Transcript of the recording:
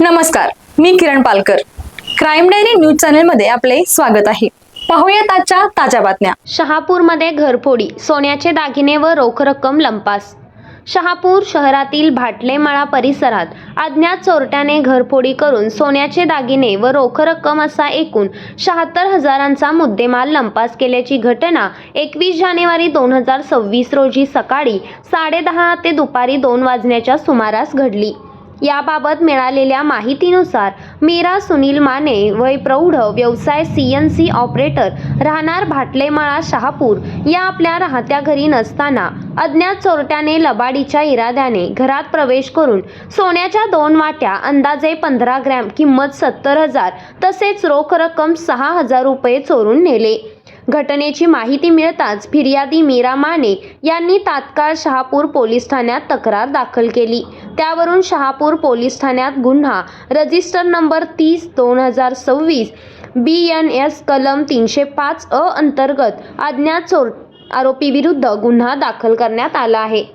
नमस्कार, मी किरण Palkar. Crime diary news चॅनलमध्ये आपले स्वागत आहे. पाहूयात आजच्या ताज्या बातम्या. शहापूरमध्ये घरफोडी, सोन्याचे दागिने व रोख रक्कम लंपास. शहापूर शहरातील भाटलेमाळा परिसरात अज्ञात चोरट्याने घरफोडी करून सोन्याचे दागिने व रोख रक्कम असा एकूण 76,000चा मुद्देमाल लंपास केल्याची घटना 21 जानेवारी 2026 रोजी सकाळी 10:30 ते दुपारी 2 वाजण्याच्या सुमारास घडली. याबाबत मिळालेल्या माहितीनुसार मीरा सुनील माने, वय प्रौढ, व्यवसाय CNC ऑपरेटर, राहणार भाटलेमाळा शहापूर या आपल्या राहत्या घरी नसताना अज्ञात चोरट्याने लबाडीच्या इराद्याने घरात प्रवेश करून सोन्याच्या 2 वाट्या अंदाजे 15 ग्रॅम किंमत 70,000 तसेच रोख रक्कम 6,000 रुपये चोरून नेले. घटनेची माहिती मिळताच फिर्यादी मीरा माने यांनी तात्काळ शहापूर पोलीस ठाण्यात तक्रार दाखल केली. त्यावरून शहापूर पोलीस ठाण्यात गुन्हा रजिस्टर नंबर 30/2026 BNS कलम 305 अंतर्गत अज्ञात चोर आरोपी विरुद्ध गुन्हा दाखल करण्यात आला आहे.